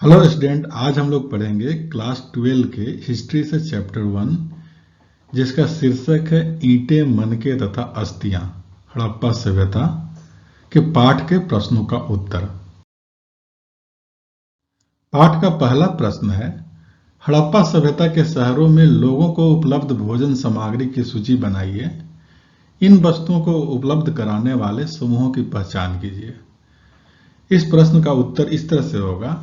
Hello student, आज हम लोग पढ़ेंगे क्लास 12 के हिस्ट्री से चैप्टर 1, जिसका शीर्षक है ईंटें, मनके तथा अस्थियां, हड़प्पा सभ्यता के पाठ के प्रश्नों का उत्तर। पाठ का पहला प्रश्न है, हड़प्पा सभ्यता के शहरों में लोगों को उपलब्ध भोजन सामग्री की सूची बनाइए। इन वस्तुओं को उपलब्ध कराने वाले समूहों की पहचान कीजिए। इस प्रश्न का उत्तर इस तरह से होगा,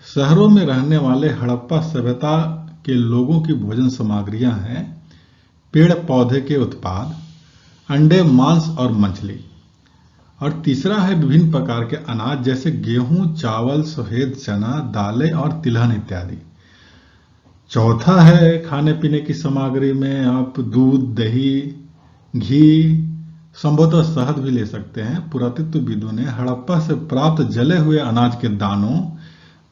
शहरों में रहने वाले हड़प्पा सभ्यता के लोगों की भोजन सामग्रियां हैं पेड़ पौधे के उत्पाद, अंडे, मांस और मछली। और तीसरा है विभिन्न प्रकार के अनाज जैसे गेहूं, चावल, सफेद चना, दालें और तिलहन इत्यादि। चौथा है खाने पीने की सामग्री में आप दूध, दही, घी, संभवतः शहद भी ले सकते हैं। पुरातत्वविदों ने हड़प्पा से प्राप्त जले हुए अनाज के दानों,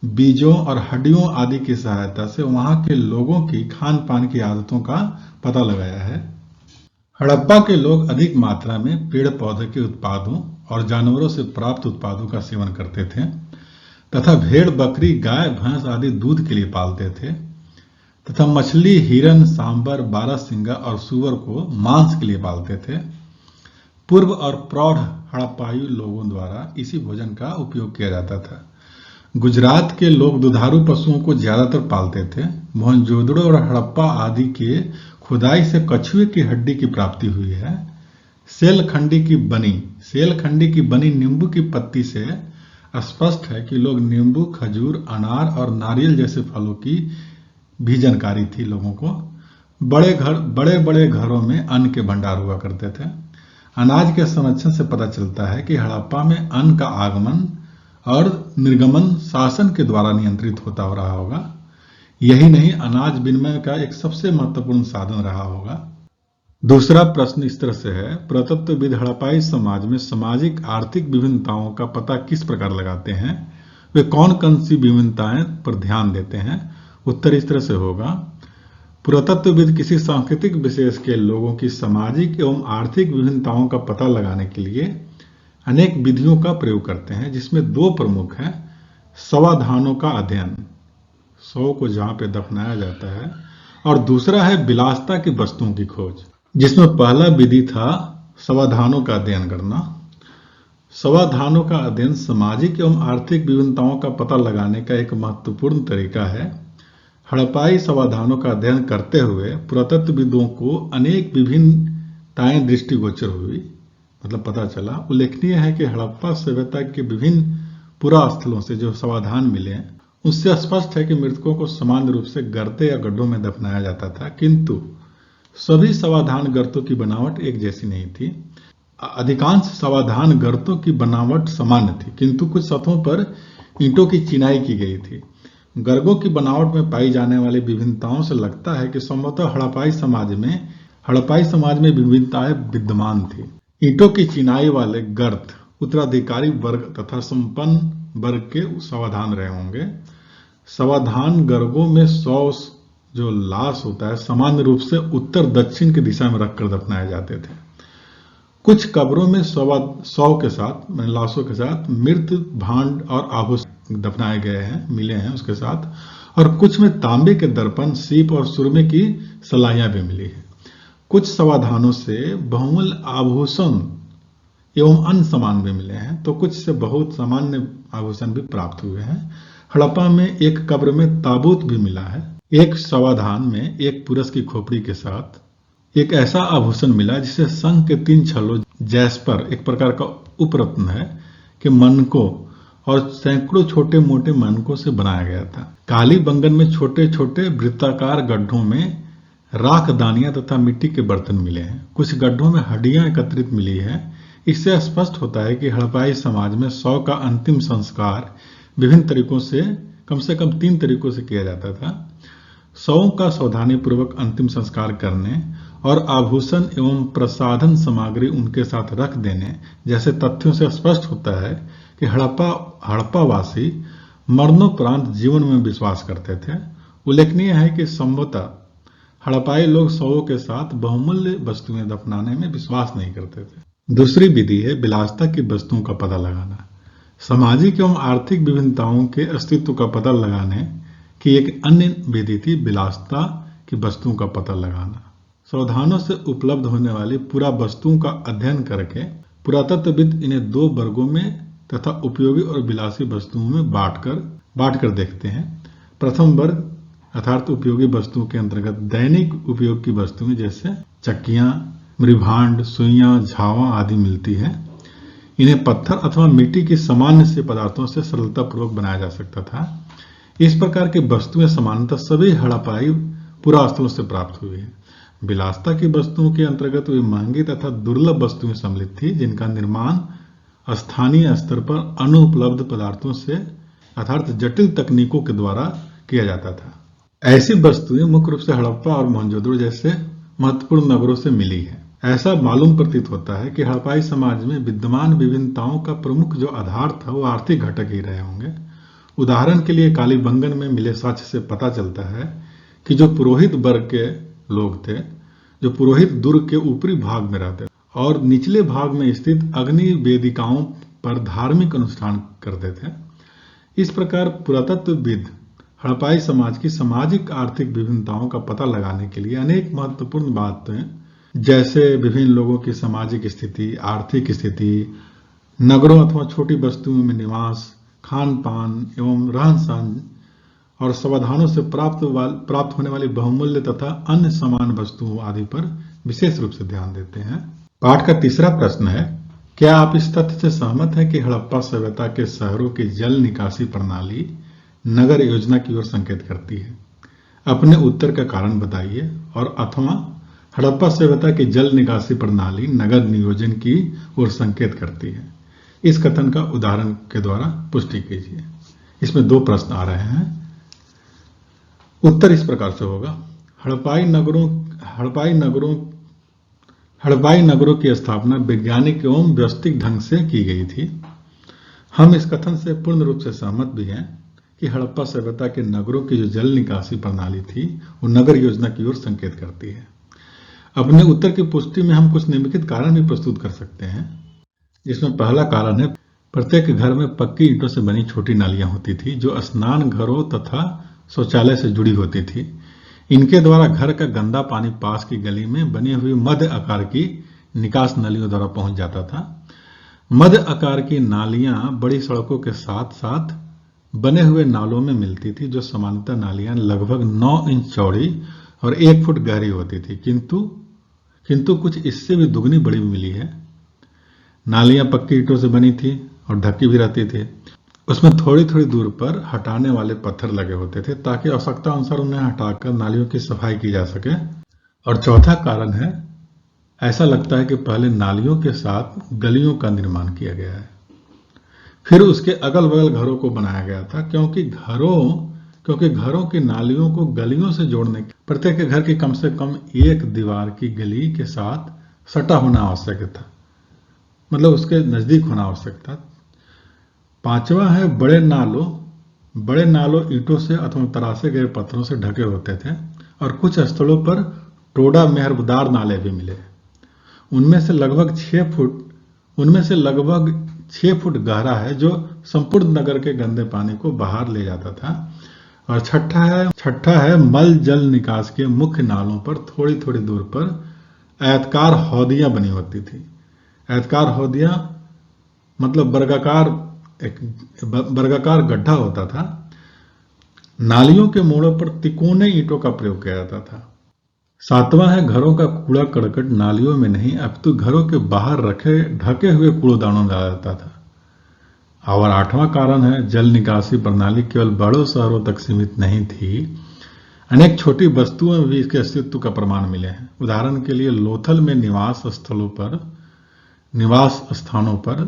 बीजों और हड्डियों आदि की सहायता से वहां के लोगों की खान पान की आदतों का पता लगाया है। हड़प्पा के लोग अधिक मात्रा में पेड़ पौधे के उत्पादों और जानवरों से प्राप्त उत्पादों का सेवन करते थे तथा भेड़, बकरी, गाय, भैंस आदि दूध के लिए पालते थे तथा मछली, हिरन, सांबर, बारहसिंगा और सूअर को मांस के लिए पालते थे। पूर्व और प्रौढ़ हड़प्पाई लोगों द्वारा इसी भोजन का उपयोग किया जाता था। गुजरात के लोग दुधारू पशुओं को ज्यादातर पालते थे। मोहनजोदड़ो और हड़प्पा आदि के खुदाई से कछुए की हड्डी की प्राप्ति हुई है। सेलखंडी की बनी नींबू की पत्ती से स्पष्ट है कि लोग नींबू, खजूर, अनार और नारियल जैसे फलों की भी जानकारी थी लोगों को। बड़े बड़े घरों में अन्न के भंडार हुआ करते थे। अनाज के संरक्षण से पता चलता है कि हड़प्पा में अन्न का आगमन और निर्गमन शासन के द्वारा नियंत्रित होता हो रहा होगा। यही नहीं, अनाज विनिमय का एक सबसे महत्वपूर्ण साधन रहा होगा। दूसरा प्रश्न इस तरह से है, पुरातत्वविद हड़प्पाई समाज में सामाजिक आर्थिक विभिन्नताओं का पता किस प्रकार लगाते हैं? वे कौन कौन सी विभिन्नताएं पर ध्यान देते हैं? उत्तर इस तरह से होगा, पुरातत्वविद किसी सांस्कृतिक विशेष के लोगों की सामाजिक एवं आर्थिक विभिन्नताओं का पता लगाने के लिए अनेक विधियों का प्रयोग करते हैं, जिसमें दो प्रमुख हैं। शवाधानों का अध्ययन, शव को जहां पे दफनाया जाता है, और दूसरा है विलासता की वस्तुओं की खोज, जिसमें पहला विधि था शवाधानों का अध्ययन करना। शवाधानों का अध्ययन सामाजिक एवं आर्थिक विभिन्नताओं का पता लगाने का एक महत्वपूर्ण तरीका है। हड़प्पाई शवाधानों का अध्ययन करते हुए पुरातत्वविदों को अनेक विभिन्नताएं दृष्टिगोचर हुई, मतलब पता चला। उल्लेखनीय है कि हड़प्पा सभ्यता के विभिन्न पुरास्थलों से जो शवाधान मिले उससे स्पष्ट है कि मृतकों को सामान्य रूप से गर्ते या गड्ढों में दफनाया जाता था, किंतु सभी शवाधान गर्तों की बनावट एक जैसी नहीं थी। अधिकांश शवाधान गर्तों की बनावट सामान्य थी, किंतु कुछ सतहों पर ईंटों की चिनाई की गई थी। गर्गों की बनावट में पाई जाने वाली विभिन्नताओं से लगता है कि संभवतः हड़प्पाई समाज में विभिन्नताएं विद्यमान थी। ईंटों की चिनाई वाले गर्त उत्तराधिकारी वर्ग तथा संपन्न वर्ग के शवाधान रहे होंगे। शवाधान गर्गों में शव जो लाश होता है सामान्य रूप से उत्तर दक्षिण की दिशा में रखकर दफनाए जाते थे। कुछ कब्रों में शव के साथ, लाशों के साथ मृत भांड और आभूषण दफनाए गए हैं, मिले हैं उसके साथ, और कुछ में तांबे के दर्पण, सीप और सुरमे की सलाइयां भी मिली है। कुछ शवाधानों से बहुमूल्य आभूषण एवं अन्य सामान भी मिले हैं, तो कुछ से बहुत सामान्य आभूषण भी प्राप्त हुए हैं। हड़प्पा में एक कब्र में ताबूत भी मिला है। एक शवाधान में एक पुरुष की खोपड़ी के साथ एक ऐसा आभूषण मिला जिसे शंख के 3 छल्लों, जैस्पर एक प्रकार का उपरत्न है, के मनकों और सैकड़ों छोटे मोटे मनकों से बनाया गया था। काली बंगन में छोटे छोटे वृत्ताकार गड्ढों में राख दानियां तथा मिट्टी के बर्तन मिले हैं। कुछ गड्ढों में हड्डियां एकत्रित मिली है। इससे स्पष्ट होता है कि हड़प्पाई समाज में शव का अंतिम संस्कार विभिन्न तरीकों से कम 3 तरीकों से किया जाता था। शवों का सावधानी पूर्वक अंतिम संस्कार करने और आभूषण एवं प्रसाधन सामग्री उनके साथ रख देने जैसे तथ्यों से स्पष्ट होता है कि हड़प्पावासी मरणोपरांत जीवन में विश्वास करते थे। उल्लेखनीय है कि संभवतः हड़प्पाई लोग शवों के साथ बहुमूल्य वस्तुएं दफनाने में विश्वास नहीं करते थे। दूसरी विधि है विलासता की वस्तुओं का पता लगाना। सामाजिक एवं आर्थिक विभिन्नताओं के अस्तित्व का पता लगाने की एक अन्य विधि थी विलासिता की वस्तुओं का पता लगाना। सावधानों से उपलब्ध होने वाली पुरा वस्तुओं का अध्ययन करके पुरातत्वविद इन्हें दो वर्गों में तथा उपयोगी और विलासी वस्तुओं में बांटकर देखते हैं। प्रथम वर्ग अर्थात उपयोगी वस्तुओं के अंतर्गत दैनिक उपयोग की वस्तुएं जैसे चक्कियां, मृभांड, सुइयां, झावा आदि मिलती है। इन्हें पत्थर अथवा मिट्टी की सामान्य से पदार्थों से सरलतापूर्वक बनाया जा सकता था। इस प्रकार की वस्तुएं सामान्यतः सभी हड़प्पाई पुरास्थलों से प्राप्त हुई है। विलासिता की वस्तुओं के अंतर्गत वे महंगी तथा दुर्लभ वस्तुएं सम्मिलित थी, जिनका निर्माण स्थानीय स्तर पर अनुपलब्ध पदार्थों से अर्थात जटिल तकनीकों के द्वारा किया जाता था। ऐसी वस्तुएं मुख्य रूप से हड़प्पा और मोहनजोदड़ो जैसे महत्वपूर्ण नगरों से मिली है। ऐसा मालूम प्रतीत होता है कि हड़प्पाई समाज में विद्यमान विभिन्नताओं का प्रमुख जो आधार था वो आर्थिक घटक ही रहे होंगे। उदाहरण के लिए कालीबंगन में मिले साक्ष्य से पता चलता है कि जो पुरोहित वर्ग के लोग थे, जो पुरोहित दुर्ग के ऊपरी भाग में रहते और निचले भाग में स्थित अग्नि वेदिकाओं पर धार्मिक अनुष्ठान करते थे। इस प्रकार पुरातत्वविद हड़प्पाई समाज की सामाजिक आर्थिक विभिन्नताओं का पता लगाने के लिए अनेक महत्वपूर्ण बातें जैसे विभिन्न लोगों की सामाजिक स्थिति, आर्थिक स्थिति, नगरों अथवा छोटी बस्तियों में निवास, खान पान एवं रहन सहन और समाधानों से प्राप्त होने वाली बहुमूल्य तथा अन्य समान वस्तुओं आदि पर विशेष रूप से ध्यान देते हैं। पाठ का तीसरा प्रश्न है, क्या आप इस तथ्य से सहमत हैं कि हड़प्पा सभ्यता के शहरों की जल निकासी प्रणाली नगर योजना की ओर संकेत करती है? अपने उत्तर का कारण बताइए। और अथवा हड़प्पा सभ्यता की जल निकासी प्रणाली नगर नियोजन की ओर संकेत करती है। इस कथन का उदाहरण के द्वारा पुष्टि कीजिए। इसमें दो प्रश्न आ रहे हैं। उत्तर इस प्रकार से होगा, हड़प्पाई नगरों की स्थापना वैज्ञानिक एवं व्यवस्थित ढंग से की गई थी। हम इस कथन से पूर्ण रूप से सहमत भी हैं कि हड़प्पा सभ्यता के नगरों की जो जल निकासी प्रणाली थी वो नगर योजना की ओर संकेत करती है। अपने उत्तर की पुष्टि में हम कुछ निम्नलिखित कारण भी प्रस्तुत कर सकते हैं, जिसमें पहला कारण है, प्रत्येक घर में पक्की ईंटों से बनी छोटी नालियां होती थी जो स्नान घरों तथा शौचालय से जुड़ी होती थी। इनके द्वारा घर का गंदा पानी पास की गली में बनी हुई मध्य आकार की निकास नलियों द्वारा पहुंच जाता था। मध्य आकार की नालियां बड़ी सड़कों के साथ साथ बने हुए नालों में मिलती थी, जो सामान्यतः नालियां लगभग 9 इंच चौड़ी और 1 फुट गहरी होती थी, किंतु कुछ इससे भी दुगनी बड़ी मिली है। नालियां पक्की ईंटों से बनी थी और ढकी भी रहती थी। उसमें थोड़ी थोड़ी दूर पर हटाने वाले पत्थर लगे होते थे ताकि आवश्यकता अनुसार उन्हें हटाकर नालियों की सफाई की जा सके। और चौथा कारण है, ऐसा लगता है कि पहले नालियों के साथ गलियों का निर्माण किया गया है, फिर उसके अगल बगल घरों को बनाया गया था, क्योंकि घरों की नालियों को गलियों से जोड़ने प्रत्येक घर की कम से कम एक दीवार की गली के साथ सटा होना आवश्यक था, मतलब उसके नजदीक होना आवश्यक था। पांचवा है, बड़े नालों ईंटों से अथवा तरासे गए पत्थरों से ढके होते थे और कुछ स्थलों पर टोड़ा मेहरबदार नाले भी मिले। उनमें से लगभग 6 फुट गहरा है, जो संपूर्ण नगर के गंदे पानी को बाहर ले जाता था। और छठा है मल जल निकास के मुख्य नालों पर थोड़ी थोड़ी दूर पर आयताकार हौदियां बनी होती थी। आयताकार हौदियां मतलब वर्गाकार गड्ढा होता था। नालियों के मोड़ों पर तिकोने ईंटों का प्रयोग किया जाता था। सातवां है, घरों का कूड़ा करकट नालियों में नहीं अपितु घरों के बाहर ढके हुए कूड़ेदानों में डाला जाता था। और आठवां कारण है, जल निकासी प्रणाली केवल बड़ों शहरों तक सीमित नहीं थी, अनेक छोटी वस्तुओं में भी इसके अस्तित्व का प्रमाण मिले हैं। उदाहरण के लिए लोथल में निवास स्थानों पर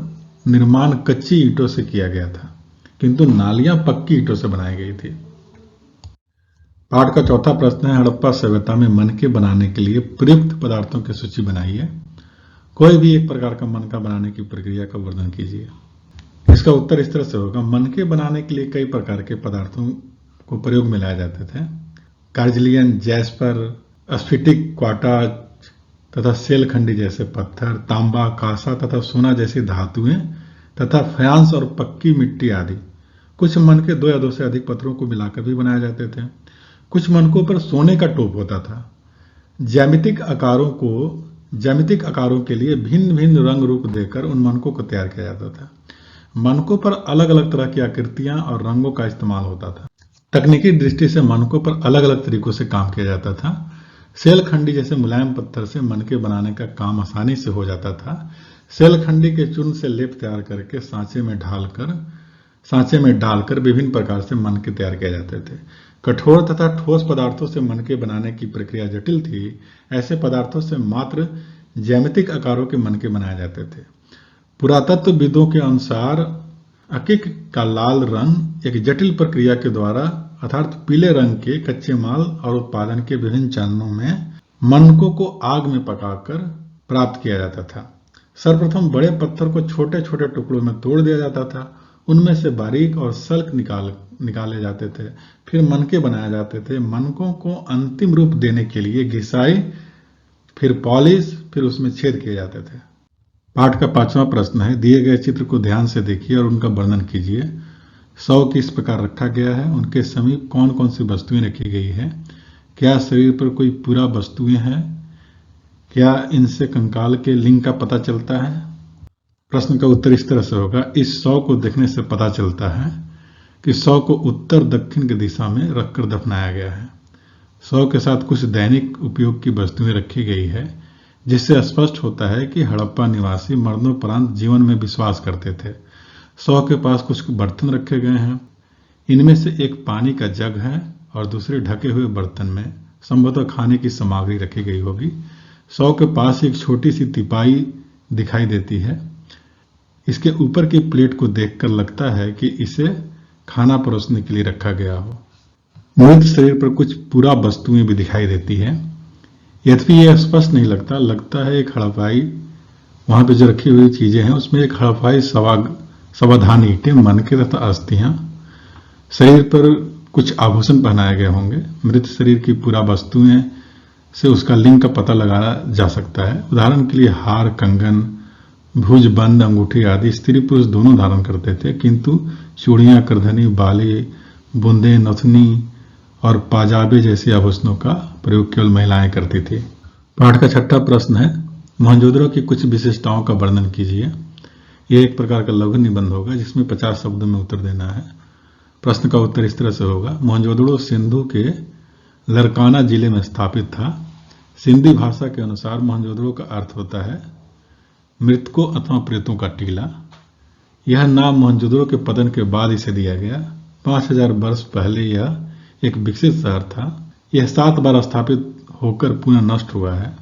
निर्माण कच्ची ईंटों से किया गया था, किंतु नालियां पक्की ईंटों से बनाई गई थी। पाठ का चौथा प्रश्न है, हड़प्पा सभ्यता में मनके बनाने के लिए प्रयुक्त पदार्थों की सूची बनाइए। कोई भी एक प्रकार का मनका बनाने की प्रक्रिया का वर्णन कीजिए। इसका उत्तर इस तरह से होगा, मनके बनाने के लिए कई प्रकार के पदार्थों को प्रयोग में लाए जाते थे। कार्जलियन, जैस्पर, स्फटिक, क्वार्ट्ज तथा सेलखंडी जैसे पत्थर, तांबा, कांसा तथा सोना जैसी धातुएं तथा फायांस और पक्की मिट्टी आदि। कुछ मनके 2 या 2 से अधिक पत्थरों को मिलाकर भी बनाए जाते थे। कुछ मनकों पर सोने का टोप होता था। ज्यामितिक आकारों के लिए भिन्न भिन्न रंग रूप देकर उन मनकों को तैयार किया जाता था। मनकों पर अलग अलग तरह की आकृतियां और रंगों का इस्तेमाल होता था। तकनीकी दृष्टि से मनकों पर अलग अलग तरीकों से काम किया जाता था। सेलखंडी जैसे मुलायम पत्थर से मनके बनाने का काम आसानी से हो जाता था। सेलखंडी के चूर्ण से लेप तैयार करके सांचे में डालकर विभिन्न प्रकार से मनके तैयार किए जाते थे। कठोर तथा ठोस पदार्थों से मनके बनाने की प्रक्रिया जटिल थी। ऐसे पदार्थों से मात्र ज्यामितिक आकारों के मनके बनाए जाते थे। पुरातत्वविदों के अनुसार अकिक का लाल रंग एक जटिल प्रक्रिया के द्वारा अर्थात पीले रंग के कच्चे माल और उत्पादन के विभिन्न चरणों में मनकों को आग में पकाकर प्राप्त किया जाता था। सर्वप्रथम बड़े पत्थर को छोटे छोटे टुकड़ों में तोड़ दिया जाता था। उनमें से बारीक और सल्क निकाले जाते थे। फिर मनके बनाए जाते थे। मनकों को अंतिम रूप देने के लिए घिसाई, फिर पॉलिश, फिर उसमें छेद किए जाते थे। पाठ का 5वां प्रश्न है, दिए गए चित्र को ध्यान से देखिए और उनका वर्णन कीजिए। शव किस प्रकार रखा गया है? उनके समीप कौन कौन सी वस्तुएं रखी गई है? क्या शरीर पर कोई पूरा वस्तुएं हैं? क्या इनसे कंकाल के लिंग का पता चलता है? प्रश्न का उत्तर इस तरह से होगा, इस शव को देखने से पता चलता है कि शव को उत्तर दक्षिण की दिशा में रखकर दफनाया गया है। शव के साथ कुछ दैनिक उपयोग की वस्तुएं रखी गई है, जिससे स्पष्ट होता है कि हड़प्पा निवासी मरणोपरांत जीवन में विश्वास करते थे। शव के पास कुछ बर्तन रखे गए हैं। इनमें से एक पानी का जग है और दूसरे ढके हुए बर्तन में संभवतः खाने की सामग्री रखी गई होगी। शव के पास एक छोटी सी तिपाई दिखाई देती है। इसके ऊपर की प्लेट को देखकर लगता है कि इसे खाना परोसने के लिए रखा गया हो। मृत शरीर पर कुछ पूरा वस्तुएं भी दिखाई देती है। यद्यपि यह स्पष्ट नहीं लगता है एक हड़प्पाई, वहां पे जो रखी हुई चीजें हैं उसमें एक हड़प्पाई सावधानी ईंटें, मनके तथा अस्थियां, शरीर पर कुछ आभूषण पहनाए गए होंगे। मृत शरीर की पूरा वस्तुएं से उसका लिंग का पता लगाया जा सकता है। उदाहरण के लिए हार, कंगन, भुजबंद, अंगूठी आदि स्त्री पुरुष दोनों धारण करते थे, किंतु चूड़ियां, करधनी, बाली, बूंदे, नथनी और पाजाबे जैसे आभूषणों का प्रयोग केवल महिलाएं करती थी। पाठ का 6वां प्रश्न है, मोहनजोदड़ो की कुछ विशेषताओं का वर्णन कीजिए। यह एक प्रकार का लघु निबंध होगा जिसमें 50 शब्दों में उत्तर देना है। प्रश्न का उत्तर इस तरह से होगा, मोहनजोदड़ो सिंधु के लरकाना जिले में स्थापित था। सिंधी भाषा के अनुसार मोहनजोदड़ो का अर्थ होता है मृतकों अथवा प्रेतों का टीला। यह नाम मोहनजोदड़ो के पतन के बाद इसे दिया गया। 5000 वर्ष पहले यह एक विकसित शहर था। यह 7 बार स्थापित होकर पुनः नष्ट हुआ है।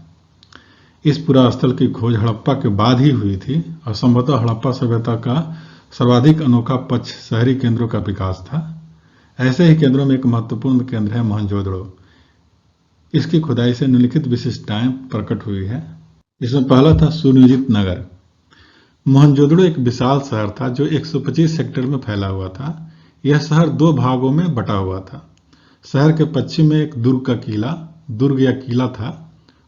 इस पुरा स्थल की खोज हड़प्पा के बाद ही हुई थी और संभवतः हड़प्पा सभ्यता का सर्वाधिक अनोखा पक्ष शहरी केंद्रों का विकास था। ऐसे ही केंद्रों में एक महत्वपूर्ण केंद्र है मोहनजोदड़ो। इसकी खुदाई से निम्नलिखित विशिष्टताएं प्रकट हुई है। इसमें पहला था सुनियोजित नगर। मोहनजोदड़ो एक विशाल शहर था जो 125 सेक्टर में फैला हुआ था। यह शहर 2 भागों में बटा हुआ था। शहर के पश्चिम में एक दुर्ग या किला था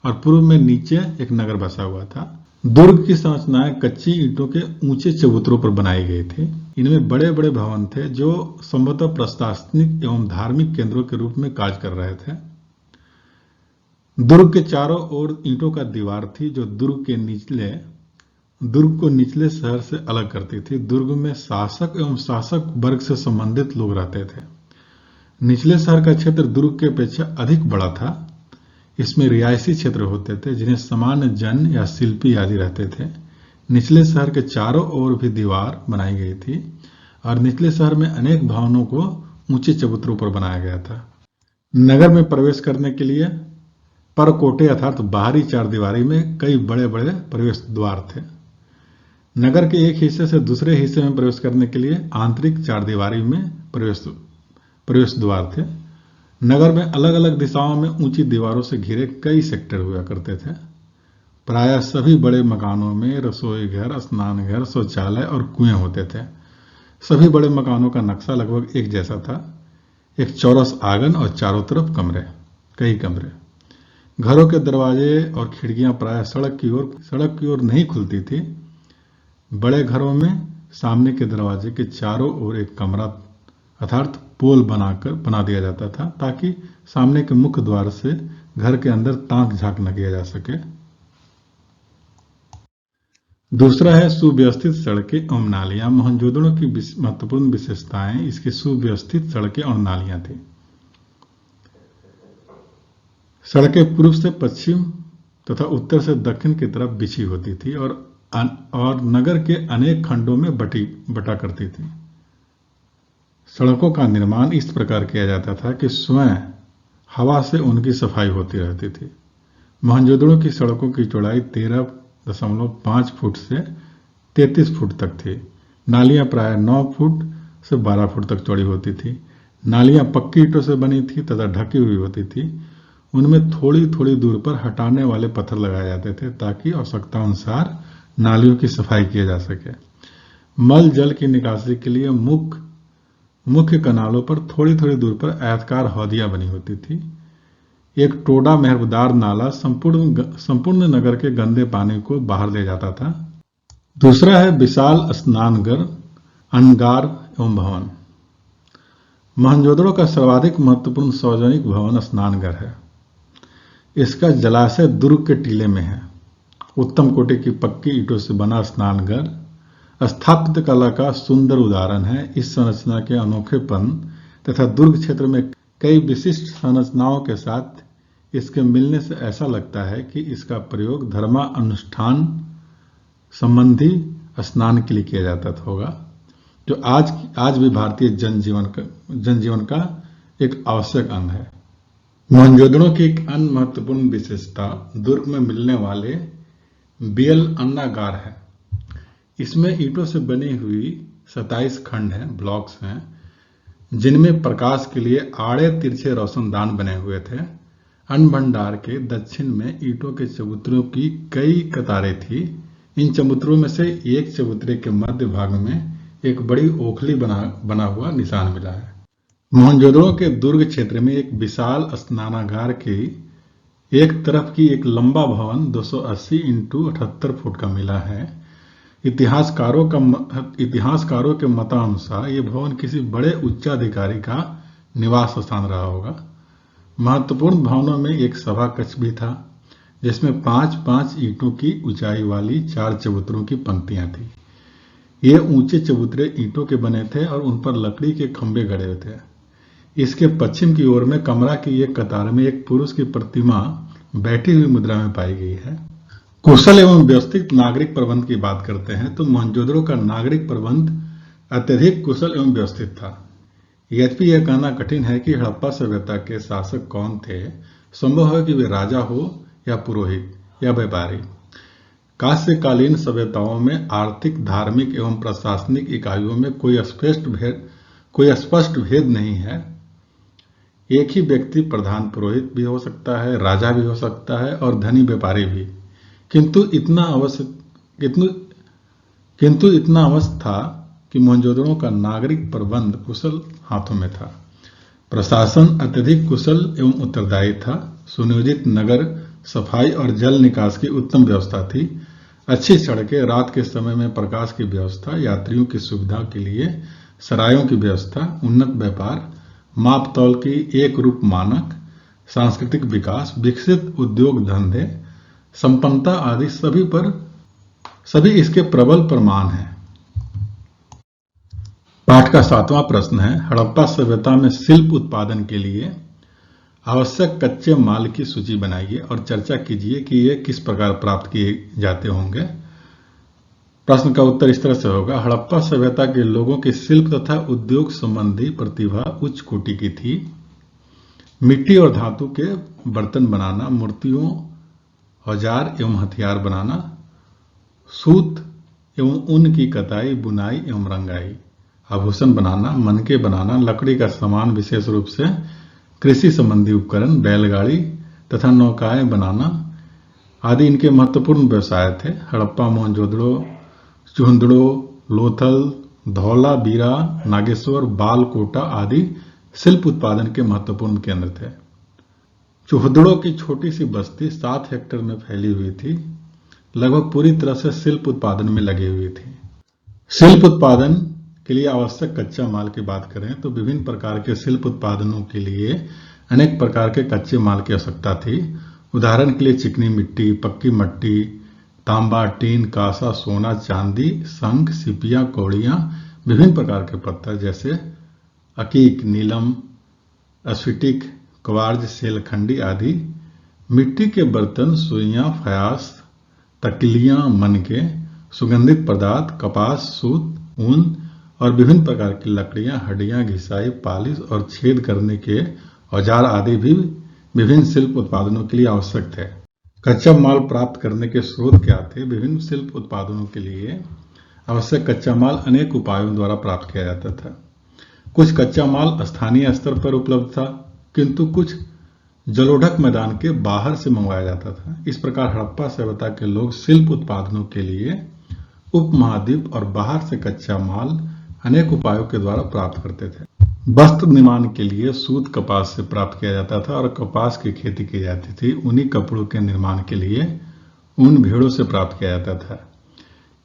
और पूर्व में नीचे एक नगर बसा हुआ था। दुर्ग की संरचनाएं कच्ची ईंटों के ऊंचे चबूतरों पर बनाई गई थी। इनमें बड़े बड़े भवन थे जो संभवतः प्रशासनिक एवं धार्मिक केंद्रों के रूप में कार्य कर रहे थे। दुर्ग के चारों ओर ईंटों का दीवार थी जो दुर्ग को निचले शहर से अलग करती थी। दुर्ग में शासक एवं शासक वर्ग से संबंधित लोग रहते थे। निचले शहर का क्षेत्र दुर्ग के अपेक्षा अधिक बड़ा था। इसमें रिहायशी क्षेत्र होते थे जिन्हें सामान्य जन या शिल्पी आदि रहते थे। निचले शहर के चारों ओर भी दीवार बनाई गई थी और निचले शहर में अनेक भवनों को ऊंचे चबूतरों पर बनाया गया था। नगर में प्रवेश करने के लिए परकोटे अर्थात बाहरी चारदीवारी में कई बड़े बड़े प्रवेश द्वार थे। नगर के एक हिस्से से दूसरे हिस्से में प्रवेश करने के लिए आंतरिक चारदीवारी में प्रवेश द्वार थे। नगर में अलग अलग दिशाओं में ऊंची दीवारों से घिरे कई सेक्टर हुआ करते थे। प्रायः सभी बड़े मकानों में रसोई घर, स्नान घर, शौचालय और कुएं होते थे। सभी बड़े मकानों का नक्शा लगभग एक जैसा था। एक चौरस आंगन और चारों तरफ कई कमरे। घरों के दरवाजे और खिड़कियां प्रायः सड़क की ओर नहीं खुलती थी। बड़े घरों में सामने के दरवाजे के चारों ओर एक कमरा अर्थात पोल बना दिया जाता था, ताकि सामने के मुख्य द्वार से घर के अंदर ताक झांक न किया जा सके। दूसरा है सुव्यवस्थित सड़कें एवं नालियां। मोहनजोदड़ो की महत्वपूर्ण विशेषताएं इसकी सुव्यवस्थित सड़कें और नालियां थी। सड़कें पूर्व से पश्चिम तथा उत्तर से दक्षिण की तरफ बिछी होती थी और नगर के अनेक खंडों में बटा करती थी। सड़कों का निर्माण इस प्रकार किया जाता था कि स्वयं हवा से उनकी सफाई होती रहती थी। मोहनजोदड़ो की सड़कों की चौड़ाई 13.5 फुट से 33 फुट तक थी। नालियां प्राय 9 फुट से 12 फुट तक चौड़ी होती थी। नालियां पक्की ईंटों से बनी थी तथा ढकी हुई होती थी। उनमें थोड़ी थोड़ी दूर पर हटाने वाले पत्थर लगाए जाते थे, ताकि आवश्यकता अनुसार नालियों की सफाई किया जा सके। मल जल की निकासी के लिए मुख्य कनालों पर थोड़ी थोड़ी दूर पर आयताकार हौदियां बनी होती थी। एक टोडा मेहरबदार नाला संपूर्ण नगर के गंदे पानी को बाहर ले जाता था। दूसरा है विशाल स्नानघर, अंगार एवं भवन। मोहनजोदड़ो का सर्वाधिक महत्वपूर्ण सार्वजनिक भवन स्नानघर है। इसका जलाशय दुर्ग के टीले में है। उत्तम कोटि की पक्की ईंटों से बना स्नानघर स्थापत्य कला का सुंदर उदाहरण है। इस संरचना के अनोखेपन तथा दुर्ग क्षेत्र में कई विशिष्ट संरचनाओं के साथ इसके मिलने से ऐसा लगता है कि इसका प्रयोग धर्मानुष्ठान संबंधी स्नान के लिए किया जाता होगा, जो आज भी भारतीय जनजीवन का एक आवश्यक अंग है। मोहनजोदड़ो की एक अन्य महत्वपूर्ण विशेषता दुर्ग में मिलने वाले बियल अन्नागार है। इसमें ईंटों से बनी हुई 27 खंड हैं, ब्लॉक्स हैं, जिनमें प्रकाश के लिए आड़े तिरछे रोशनदान बने हुए थे। अन्न भंडार के दक्षिण में ईंटों के चबूतरों की कई कतारें थी। इन चबूतरों में से एक चबूतरे के मध्य भाग में एक बड़ी ओखली बना हुआ निशान मिला है। मोहनजोदड़ो के दुर्ग क्षेत्र में एक विशाल स्नानागार की एक तरफ की एक लंबा भवन 280 × 78 फुट का मिला है। इतिहासकारों के मतानुसार यह भवन किसी बड़े उच्चाधिकारी का निवास स्थान रहा होगा। महत्वपूर्ण भवनों में एक सभा कक्ष भी था, जिसमें 5-5 ईंटों की ऊंचाई वाली 4 चबूतरों की पंक्तियां थी। ये ऊंचे चबूतरे ईंटों के बने थे और उन पर लकड़ी के खंभे गड़े हुए थे। इसके पश्चिम की ओर में कमरा की एक कतार में एक पुरुष की प्रतिमा बैठी हुई मुद्रा में पाई गई है। कुशल एवं व्यवस्थित नागरिक प्रबंध की बात करते हैं तो मोहनजोदड़ो का नागरिक प्रबंध अत्यधिक कुशल एवं व्यवस्थित था। यद्यपि यह कहना कठिन है कि हड़प्पा सभ्यता के शासक कौन थे। संभव है कि वे राजा हो या पुरोहित या व्यापारी। कांस्यकालीन सभ्यताओं में आर्थिक, धार्मिक एवं प्रशासनिक इकाइयों में कोई स्पष्ट भेद नहीं है। एक ही व्यक्ति प्रधान पुरोहित भी हो सकता है, राजा भी हो सकता है और धनी व्यापारी भी। किंतु इतना अवश्य था कि मोहनजोदड़ो का नागरिक प्रबंध कुशल हाथों में था। प्रशासन अत्यधिक कुशल एवं उत्तरदायी था। सुनियोजित नगर सफाई और जल निकास की उत्तम व्यवस्था थी। अच्छी सड़कें, रात के समय में प्रकाश की व्यवस्था, यात्रियों की सुविधा के लिए सरायों की व्यवस्था, उन्नत व्यापार, माप तौल की एक रूप मानक, सांस्कृतिक विकास, विकसित उद्योग धंधे, संपन्नता आदि सभी इसके प्रबल प्रमाण हैं। पाठ का 7वां प्रश्न है, हड़प्पा सभ्यता में शिल्प उत्पादन के लिए आवश्यक कच्चे माल की सूची बनाइए और चर्चा कीजिए कि ये किस प्रकार प्राप्त किए जाते होंगे। प्रश्न का उत्तर इस तरह से होगा। हड़प्पा सभ्यता के लोगों की शिल्प तथा उद्योग संबंधी प्रतिभा उच्च कोटि की थी। मिट्टी और धातु के बर्तन बनाना, मूर्तियों, औजार एवं हथियार बनाना, सूत एवं ऊन की कताई, बुनाई एवं रंगाई, आभूषण बनाना, मनके बनाना, लकड़ी का सामान विशेष रूप से कृषि संबंधी उपकरण, बैलगाड़ी तथा नौकाएं बनाना आदि इनके महत्वपूर्ण व्यवसाय थे। हड़प्पा, मोहनजोदड़ो, चूहड़ो, लोथल, धौलावीरा, नागेश्वर, बालकोटा आदि शिल्प उत्पादन के महत्वपूर्ण केंद्र थे। चूहड़ो की छोटी सी बस्ती 7 हेक्टेयर में फैली हुई थी, लगभग पूरी तरह से शिल्प उत्पादन में लगी हुई थी। शिल्प उत्पादन के लिए आवश्यक कच्चा माल की बात करें तो विभिन्न प्रकार के शिल्प उत्पादनों के लिए अनेक प्रकार के कच्चे माल की आवश्यकता थी। उदाहरण के लिए चिकनी मिट्टी, पक्की मट्टी, तांबा, टीन, कांसा, सोना, चांदी, शंख, सीपियां, कौड़ियां, विभिन्न प्रकार के पत्थर जैसे अकीक, नीलम, स्फटिक, क्वार्ज, सेलखंडी आदि, मिट्टी के बर्तन, सुइयां, फयास, तकलियां, मनके, सुगंधित पदार्थ, कपास, सूत, ऊन और विभिन्न प्रकार की लकड़ियां, हड्डियां, घिसाई, पालिश और छेद करने के औजार आदि भी विभिन्न शिल्प उत्पादनों के लिए आवश्यक थे। कच्चा माल प्राप्त करने के स्रोत क्या थे? विभिन्न शिल्प उत्पादनों के लिए आवश्यक कच्चा माल अनेक उपायों द्वारा प्राप्त किया जाता था। कुछ कच्चा माल स्थानीय स्तर पर उपलब्ध था, किंतु कुछ जलोढ़क मैदान के बाहर से मंगवाया जाता था। इस प्रकार हड़प्पा सभ्यता के लोग शिल्प उत्पादनों के लिए उपमहाद्वीप और बाहर से कच्चा माल अनेक उपायों के द्वारा प्राप्त करते थे। वस्त्र निर्माण के लिए सूत कपास से प्राप्त किया जाता था और कपास की खेती की जाती थी। ऊनी कपड़ों के निर्माण के लिए ऊन भेड़ों से प्राप्त किया जाता था।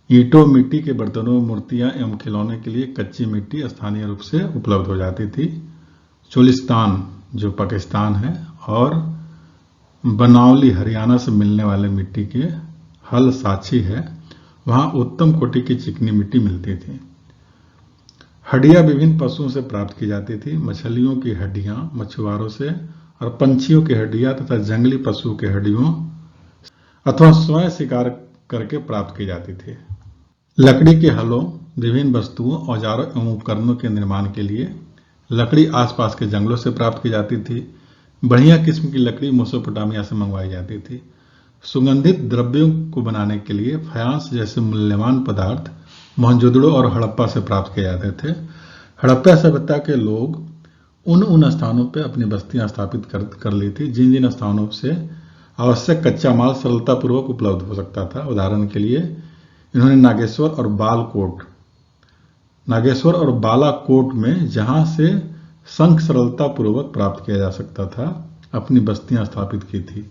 ईंटों, मिट्टी के बर्तनों, मूर्तियां एवं खिलौने के लिए कच्ची मिट्टी स्थानीय रूप से उपलब्ध हो जाती थी। चोलिस्तान जो पाकिस्तान है और बनावली हरियाणा से मिलने वाले मिट्टी के हल साक्षी है, वहां उत्तम कोटि की चिकनी मिट्टी मिलती थी। हड्डियां विभिन्न पशुओं से प्राप्त की जाती थी। मछलियों की हड्डियां मछुआरों से और पंछियों की हड्डियां तथा जंगली पशुओं की हड्डियों अथवा स्वयं शिकार करके प्राप्त की जाती थी। लकड़ी के हलों, विभिन्न वस्तुओं, औजारों एवं उपकरणों के निर्माण के लिए लकड़ी आसपास के जंगलों से प्राप्त की जाती थी। बढ़िया किस्म की लकड़ी मेसोपोटामिया से मंगवाई जाती थी। सुगंधित द्रव्यों को बनाने के लिए फयांस जैसे मूल्यवान पदार्थ मोहनजोदड़ो और हड़प्पा से प्राप्त किए जाते थे। हड़प्पा सभ्यता के लोग उन स्थानों पर अपनी बस्तियां स्थापित कर ली थी जिन जिन स्थानों से आवश्यक कच्चा माल सरलतापूर्वक उपलब्ध हो सकता था। उदाहरण के लिए इन्होंने नागेश्वर और बालाकोट में, जहां से शंख सरलतापूर्वक प्राप्त किया जा सकता था, अपनी बस्तियां स्थापित की थी।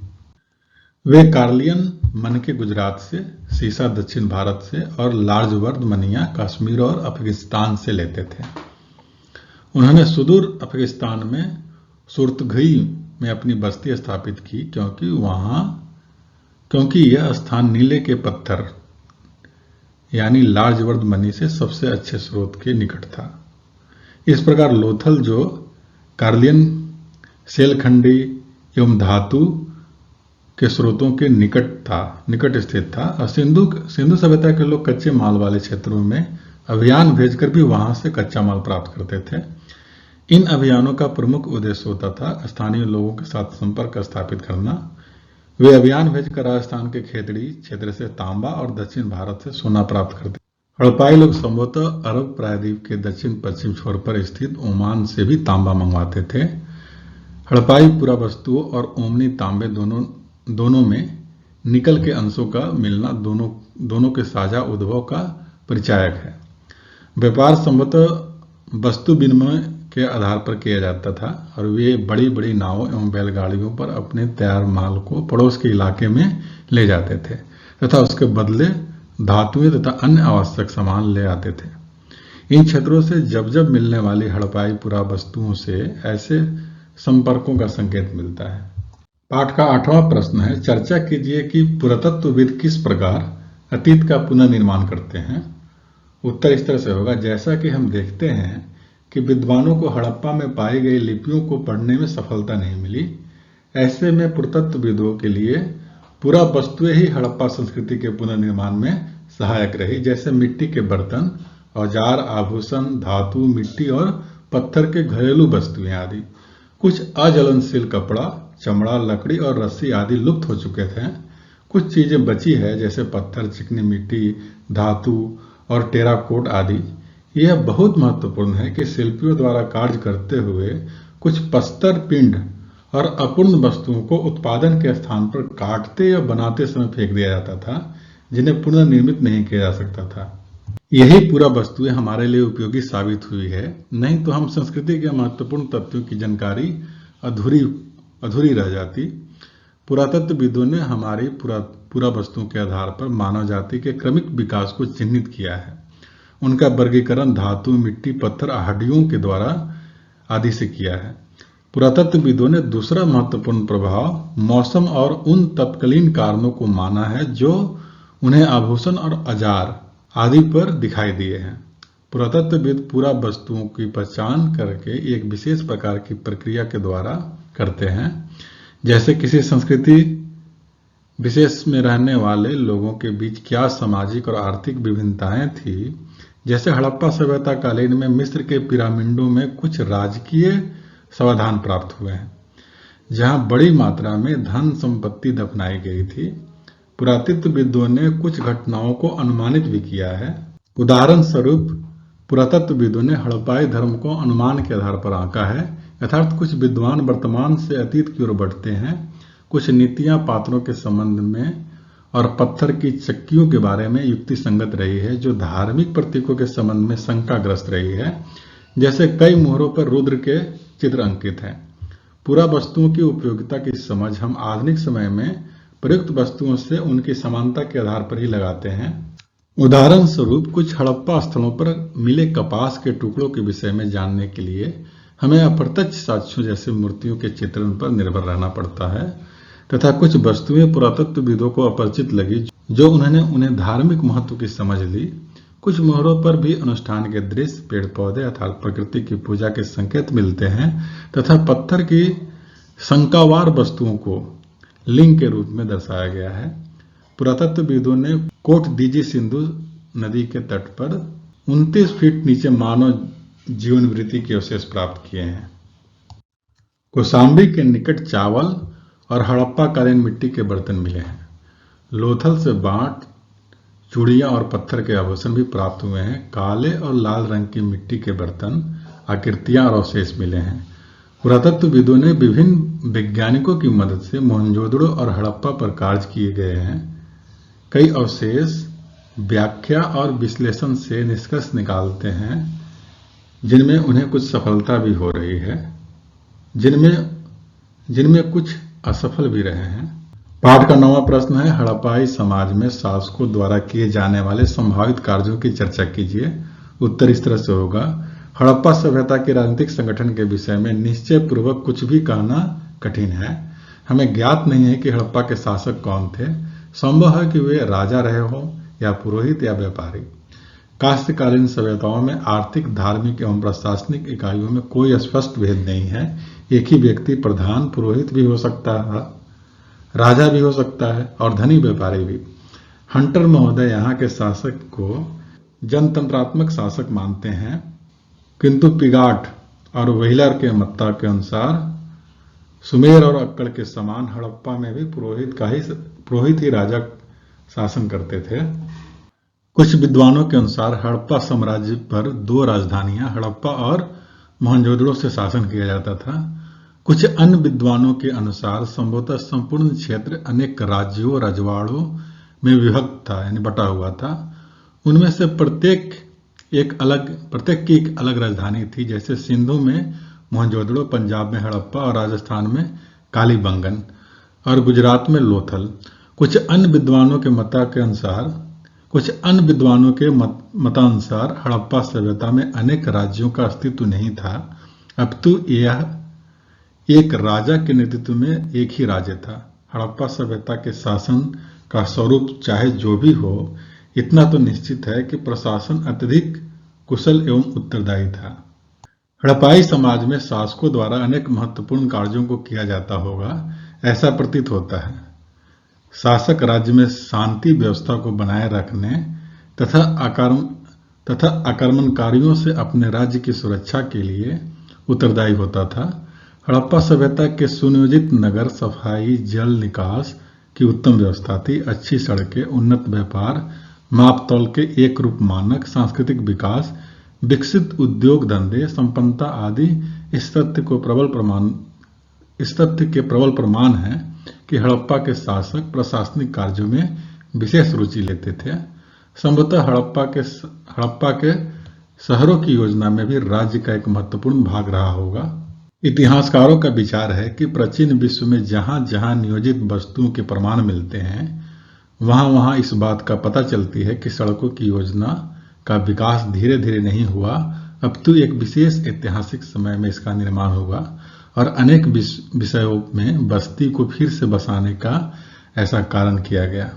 वे कार्लियन मनके गुजरात से, सीसा दक्षिण भारत से और लार्जवर्द मनिया कश्मीर और अफगानिस्तान से लेते थे। उन्होंने सुदूर अफगानिस्तान में सुरतगई में अपनी बस्ती स्थापित की क्योंकि यह स्थान नीले के पत्थर यानी लार्जवर्द मनी से सबसे अच्छे स्रोत के निकट था। इस प्रकार लोथल जो कार्लियन, सेलखंडी एवं धातु के स्रोतों के निकट स्थित था और सिंधु सभ्यता के लोग कच्चे माल वाले क्षेत्रों में अभियान भेजकर भी वहां से कच्चा माल प्राप्त करते थे। इन अभियानों का प्रमुख उद्देश्य होता था स्थानीय लोगों के साथ संपर्क स्थापित करना। वे अभियान भेजकर राजस्थान के खेतड़ी क्षेत्र से तांबा और दक्षिण भारत से सोना प्राप्त करते। हड़प्पाई लोग संभवतः अरब प्रायद्वीप के दक्षिण पश्चिम छोर पर स्थित ओमान से भी तांबा मंगवाते थे। हड़प्पाई पुरावस्तुओं और ओमनी तांबे दोनों में निकल के अंशों का मिलना दोनों के साझा उद्भव का परिचायक है। व्यापार संभवतः वस्तु विनिमय के आधार पर किया जाता था और वे बड़ी बड़ी नावों एवं बैलगाड़ियों पर अपने तैयार माल को पड़ोस के इलाके में ले जाते थे तथा उसके बदले धातुएं तथा अन्य आवश्यक सामान ले आते थे। इन क्षेत्रों से जब मिलने वाली हड़प्पाई पुरावस्तुओं से ऐसे संपर्कों का संकेत मिलता है। पाठ का 8वां प्रश्न है, चर्चा कीजिए कि पुरातत्वविद किस प्रकार अतीत का पुनर्निर्माण करते हैं। उत्तर इस तरह से होगा, जैसा कि हम देखते हैं कि विद्वानों को हड़प्पा में पाई गई लिपियों को पढ़ने में सफलता नहीं मिली, ऐसे में पुरातत्वविदों के लिए पुरावस्तुएं ही हड़प्पा संस्कृति के पुनर्निर्माण में सहायक रही, जैसे मिट्टी के बर्तन, औजार, आभूषण, धातु, मिट्टी और पत्थर के घरेलू वस्तुएं आदि। कुछ अज्वलनशील कपड़ा, चमड़ा, लकड़ी और रस्सी आदि लुप्त हो चुके थे। कुछ चीजें बची है जैसे पत्थर, चिकनी मिट्टी, धातु और टेराकोट आदि। यह बहुत महत्वपूर्ण है कि शिल्पियों द्वारा कार्य करते हुए कुछ प्रस्तर पिंड और अपूर्ण वस्तुओं को उत्पादन के स्थान पर काटते या बनाते समय फेंक दिया जाता था, जिन्हें पुनर्निर्मित नहीं किया जा सकता था। यही पूरा वस्तुएं हमारे लिए उपयोगी साबित हुई है, नहीं तो हम संस्कृति के महत्वपूर्ण तथ्यों की जानकारी अधूरी रह जाती। पुरातत्वविदों ने हमारी पुरावस्तुओं के आधार पर मानव जाति के क्रमिक विकास को चिन्हित किया है। उनका वर्गीकरण धातु, मिट्टी, पत्थर, हड्डियों के द्वारा आदि से किया है। पुरातत्वविदों ने दूसरा महत्वपूर्ण प्रभाव मौसम और उन तत्कालीन कारणों को माना है जो उन्हें आभूषण और औजार आदि पर दिखाई दिए हैं। पुरातत्वविद पूरा वस्तुओं की पहचान करके एक विशेष प्रकार की प्रक्रिया के द्वारा करते हैं, जैसे किसी संस्कृति विशेष में रहने वाले लोगों के बीच क्या सामाजिक और आर्थिक विभिन्नताएं थी। जैसे हड़प्पा सभ्यता कालीन में मिस्र के पिरामिडों में कुछ राजकीय समाधान प्राप्त हुए हैं, जहां बड़ी मात्रा में धन संपत्ति दफनाई गई थी। पुरातत्वविदों ने कुछ घटनाओं को अनुमानित भी किया है। उदाहरण स्वरूप, पुरातत्वविदों ने हड़प्पाई धर्म को अनुमान के आधार पर आंका है, अर्थात कुछ विद्वान वर्तमान से अतीत की ओर बढ़ते हैं। कुछ नीतियां पात्रों के संबंध में और पत्थर की चक्कियों के बारे में युक्ति संगत रही है, जो धार्मिक प्रतीकों के संबंध में शंकाग्रस्त रही है। जैसे कई मोहरों पर रुद्र के चित्र अंकित हैं। पूरा वस्तुओं की उपयोगिता की समझ हम आधुनिक समय में प्रयुक्त वस्तुओं से उनकी समानता के आधार पर ही लगाते हैं। उदाहरण स्वरूप, कुछ हड़प्पा स्थलों पर मिले कपास के टुकड़ों के विषय में जानने के लिए हमें अप्रत्यक्ष साक्ष्यों जैसे मूर्तियों के चित्रण पर निर्भर रहना पड़ता है, तथा कुछ वस्तुएं पुरातत्वविदों को अपरिचित लगी जो उन्होंने उन्हें धार्मिक महत्व की समझ ली। कुछ मोहरों पर भी अनुष्ठान के दृश्य, पेड़ पौधे अर्थात प्रकृति की पूजा के संकेत मिलते हैं, तथा पत्थर की शंकावार वस्तुओं को लिंग के रूप में दर्शाया गया है। पुरातत्वविदों ने कोट दीजी सिंधु नदी के तट पर 29 फीट नीचे मानव जीवन वृत्ति के अवशेष प्राप्त किए हैं। कौशाम्बी के निकट चावल और हड़प्पा कालीन मिट्टी के बर्तन मिले हैं। लोथल से बांट, चूड़ियां और पत्थर के आभूषण भी प्राप्त हुए हैं। काले और लाल रंग की मिट्टी के बर्तन, आकृतियां और अवशेष मिले हैं। पुरातत्वविदों ने विभिन्न वैज्ञानिकों की मदद से मोहनजोदड़ो और हड़प्पा पर कार्य किए गए हैं। कई अवशेष व्याख्या और विश्लेषण से निष्कर्ष निकालते हैं, जिनमें उन्हें कुछ सफलता भी हो रही है, जिनमें कुछ असफल भी रहे हैं। पाठ का 9वां प्रश्न है, हड़प्पाई समाज में शासकों द्वारा किए जाने वाले संभावित कार्यों की चर्चा कीजिए। उत्तर इस तरह से होगा। हड़प्पा सभ्यता के राजनीतिक संगठन के विषय में निश्चय पूर्वक कुछ भी कहना कठिन है। हमें ज्ञात नहीं है कि हड़प्पा के शासक कौन थे। संभव है कि वे राजा रहे हों या पुरोहित या व्यापारी। कास्यकालीन सभ्यताओं में आर्थिक, धार्मिक एवं प्रशासनिक इकाइयों में कोई स्पष्ट भेद नहीं है। एक ही व्यक्ति प्रधान पुरोहित भी हो सकता है, राजा भी हो सकता है और धनी व्यापारी भी। हंटर महोदय यहाँ के शासक को जनतंत्रात्मक शासक मानते हैं, किंतु पिगाट और व्हीलर के मत्ता के अनुसार सुमेर और अक्कड़ के समान हड़प्पा में भी पुरोहित ही राजा शासन करते थे। कुछ विद्वानों के अनुसार हड़प्पा साम्राज्य पर 2 राजधानियां हड़प्पा और मोहनजोदड़ो से शासन किया जाता था। कुछ अन्य विद्वानों के अनुसार संभवतः संपूर्ण क्षेत्र अनेक राज्यों, रजवाड़ों में विभक्त था, यानी बटा हुआ था। उनमें से प्रत्येक की एक अलग राजधानी थी, जैसे सिंधु में मोहनजोदड़ो, पंजाब में हड़प्पा और राजस्थान में कालीबंगन और गुजरात में लोथल। कुछ अन्य विद्वानों के मतानुसार हड़प्पा सभ्यता में अनेक राज्यों का अस्तित्व नहीं था, अपितु यह एक राजा के नेतृत्व में एक ही राज्य था। हड़प्पा सभ्यता के शासन का स्वरूप चाहे जो भी हो, इतना तो निश्चित है कि प्रशासन अत्यधिक कुशल एवं उत्तरदायी था। हड़प्पाई समाज में शासकों द्वारा अनेक महत्वपूर्ण कार्यों को किया जाता होगा, ऐसा प्रतीत होता है। शासक राज्य में शांति व्यवस्था को बनाए रखने तथा आक्रमणकारियों से अपने राज्य की सुरक्षा के लिए उत्तरदायी होता था। हड़प्पा सभ्यता के सुनियोजित नगर, सफाई, जल निकास की उत्तम व्यवस्था थी। अच्छी सड़कें, उन्नत व्यापार, मापतौल के एक रूप मानक, सांस्कृतिक विकास, विकसित उद्योग धंधे, संपन्नता आदि इस तथ्य के प्रबल प्रमाण है कि हड़प्पा के शासक प्रशासनिक कार्यों में विशेष रुचि लेते थे। संभवतः हड़प्पा के शहरों की योजना में भी राज्य का एक महत्वपूर्ण भाग रहा होगा। इतिहासकारों का विचार है कि प्राचीन विश्व में जहां जहां नियोजित वस्तुओं के प्रमाण मिलते हैं, वहां वहां इस बात का पता चलती है कि सड़कों की योजना का विकास धीरे धीरे नहीं हुआ, अपितु एक विशेष ऐतिहासिक समय में इसका निर्माण हुआ और अनेक विषयों में बस्ती को फिर से बसाने का ऐसा कारण किया गया।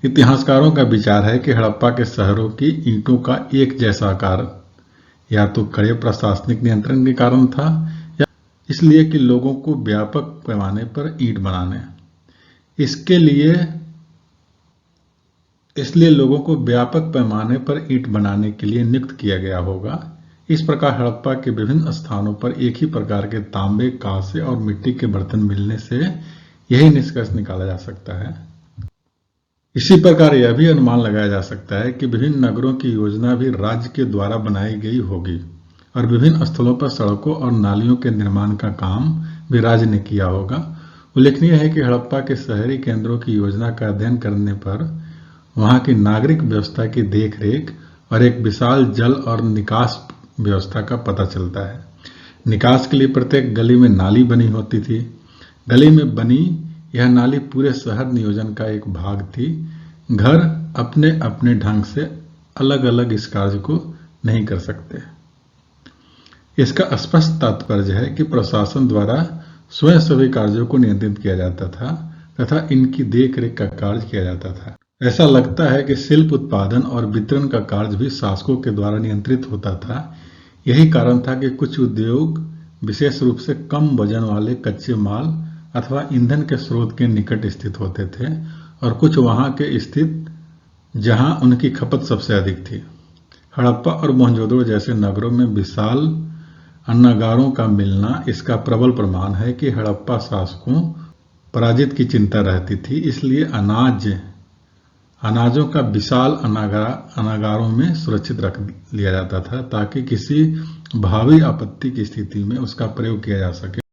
इतिहासकारों का विचार है कि हड़प्पा के शहरों की ईंटों का एक जैसा आकार या तो कड़े प्रशासनिक नियंत्रण के कारण था या इसलिए कि लोगों को व्यापक पैमाने पर ईंट बनाने इसलिए लोगों को व्यापक पैमाने पर ईंट बनाने के लिए नियुक्त किया गया होगा। इस प्रकार हड़प्पा के विभिन्न स्थानों पर एक ही प्रकार के तांबे, कांसे और मिट्टी के बर्तन मिलने से यही निष्कर्ष निकाला जा सकता है। इसी प्रकार यह भी अनुमान लगाया जा सकता है कि विभिन्न नगरों की योजना भी राज्य के द्वारा बनाई गई होगी और विभिन्न स्थलों पर सड़कों और नालियों के निर्माण का काम भी राज्य ने किया होगा। उल्लेखनीय है कि हड़प्पा के शहरी केंद्रों की योजना का अध्ययन करने पर वहां की नागरिक व्यवस्था की देखरेख और एक विशाल जल और निकास व्यवस्था का पता चलता है। निकास के लिए प्रत्येक गली में नाली बनी होती थी। गली में बनी यह नाली पूरे शहर नियोजन का एक भाग थी। घर अपने अपने ढंग से अलग अलग इस कार्य को नहीं कर सकते। इसका स्पष्ट तात्पर्य है कि प्रशासन द्वारा स्वयं सभी कार्यों को नियंत्रित किया जाता था तथा इनकी देखरेख का कार्य किया जाता था। ऐसा लगता है कि शिल्प उत्पादन और वितरण का कार्य भी शासकों के द्वारा नियंत्रित होता था। यही कारण था कि कुछ उद्योग विशेष रूप से कम वजन वाले कच्चे माल अथवा ईंधन के स्रोत के निकट स्थित होते थे और कुछ वहां के स्थित जहां उनकी खपत सबसे अधिक थी। हड़प्पा और मोहनजोदड़ो जैसे नगरों में विशाल अन्नागारों का मिलना इसका प्रबल प्रमाण है कि हड़प्पा शासकों पराजित की चिंता रहती थी, इसलिए अनाजों का विशाल अनागारों में सुरक्षित रख लिया जाता था ताकि किसी भावी आपत्ति की स्थिति में उसका प्रयोग किया जा सके।